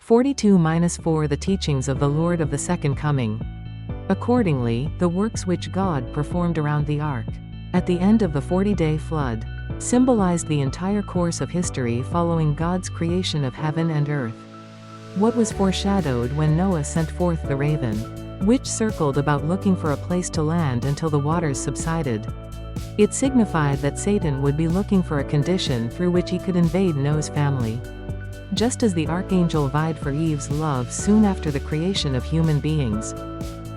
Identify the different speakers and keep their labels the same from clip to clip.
Speaker 1: 42-4 The teachings of the Lord of the Second Coming. Accordingly, the works which God performed around the ark, at the end of the 40-day flood, symbolized the entire course of history following God's creation of heaven and earth. What was foreshadowed when Noah sent forth the raven, which circled about looking for a place to land until the waters subsided? It signified that Satan would be looking for a condition through which he could invade Noah's family. Just as the Archangel vied for Eve's love soon after the creation of human beings.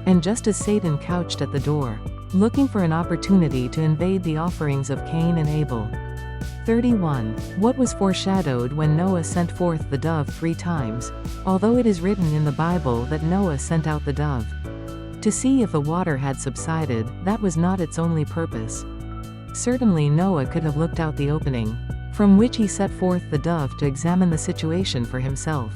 Speaker 1: And just as Satan couched at the door, looking for an opportunity to invade the offerings of Cain and Abel. 31. What was foreshadowed when Noah sent forth the dove 3 times, although it is written in the Bible that Noah sent out the dove to see if the water had subsided, that was not its only purpose. Certainly Noah could have looked out the opening, from which he set forth the dove to examine the situation for himself.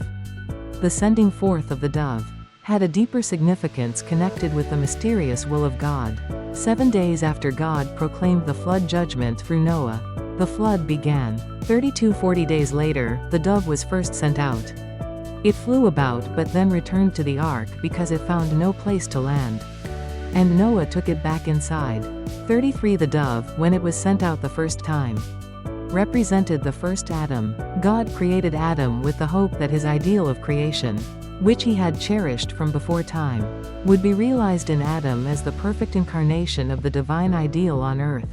Speaker 1: The sending forth of the dove had a deeper significance connected with the mysterious will of God. 7 days after God proclaimed the flood judgment through Noah, the flood began. 40 days later, the dove was first sent out. It flew about but then returned to the ark because it found no place to land. And Noah took it back inside. 33 The dove, when it was sent out the first time, represented the first Adam. God created Adam with the hope that his ideal of creation, which he had cherished from before time, would be realized in Adam as the perfect incarnation of the divine ideal on earth.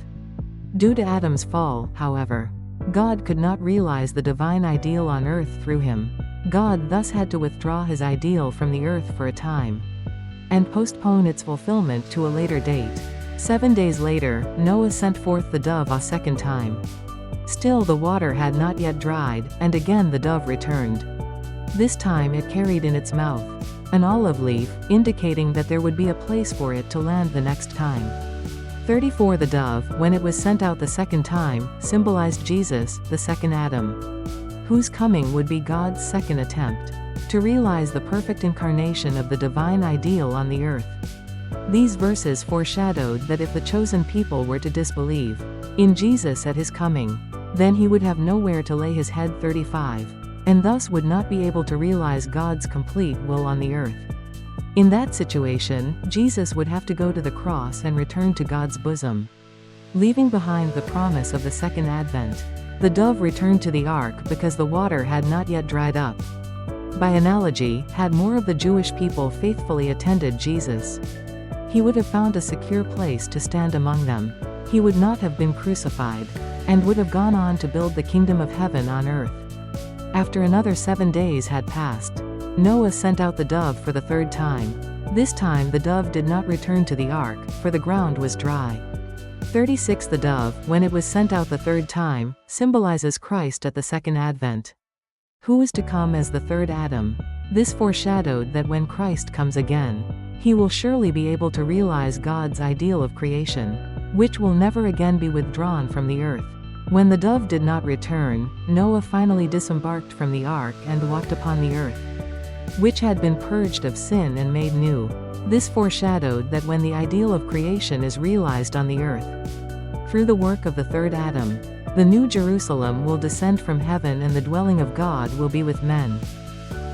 Speaker 1: Due to Adam's fall, however, God could not realize the divine ideal on earth through him. God thus had to withdraw his ideal from the earth for a time, and postpone its fulfillment to a later date. 7 days later, Noah sent forth the dove a second time. Still the water had not yet dried, and again the dove returned. This time it carried in its mouth an olive leaf, indicating that there would be a place for it to land the next time. 34 The dove, when it was sent out the second time, symbolized Jesus, the second Adam, whose coming would be God's second attempt to realize the perfect incarnation of the divine ideal on the earth. These verses foreshadowed that if the chosen people were to disbelieve in Jesus at his coming, then he would have nowhere to lay his head. 35. And thus would not be able to realize God's complete will on the earth. In that situation, Jesus would have to go to the cross and return to God's bosom, leaving behind the promise of the second advent. The dove returned to the ark because the water had not yet dried up. By analogy, had more of the Jewish people faithfully attended Jesus, he would have found a secure place to stand among them. He would not have been crucified, and would have gone on to build the kingdom of heaven on earth. After another 7 days had passed, Noah sent out the dove for the 3rd time. This time the dove did not return to the ark, for the ground was dry. 36 The dove, when it was sent out the 3rd time, symbolizes Christ at the second advent, who is to come as the 3rd Adam. This foreshadowed that when Christ comes again, he will surely be able to realize God's ideal of creation, which will never again be withdrawn from the earth. When the dove did not return, Noah finally disembarked from the ark and walked upon the earth, which had been purged of sin and made new. This foreshadowed that when the ideal of creation is realized on the earth, through the work of the 3rd Adam, the new Jerusalem will descend from heaven and the dwelling of God will be with men.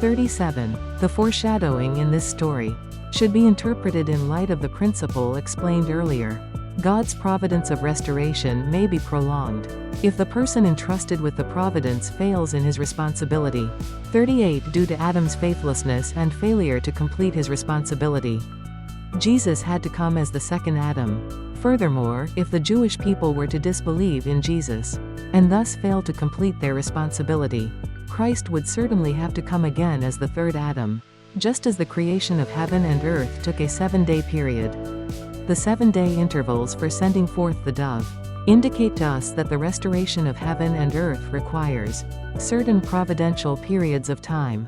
Speaker 1: 37. The foreshadowing in this story should be interpreted in light of the principle explained earlier. God's providence of restoration may be prolonged if the person entrusted with the providence fails in his responsibility. 38. Due to Adam's faithlessness and failure to complete his responsibility, Jesus had to come as the second Adam. Furthermore, if the Jewish people were to disbelieve in Jesus, and thus fail to complete their responsibility, Christ would certainly have to come again as the 3rd Adam. Just as the creation of heaven and earth took a 7-day period, the 7-day intervals for sending forth the dove indicate to us that the restoration of heaven and earth requires certain providential periods of time.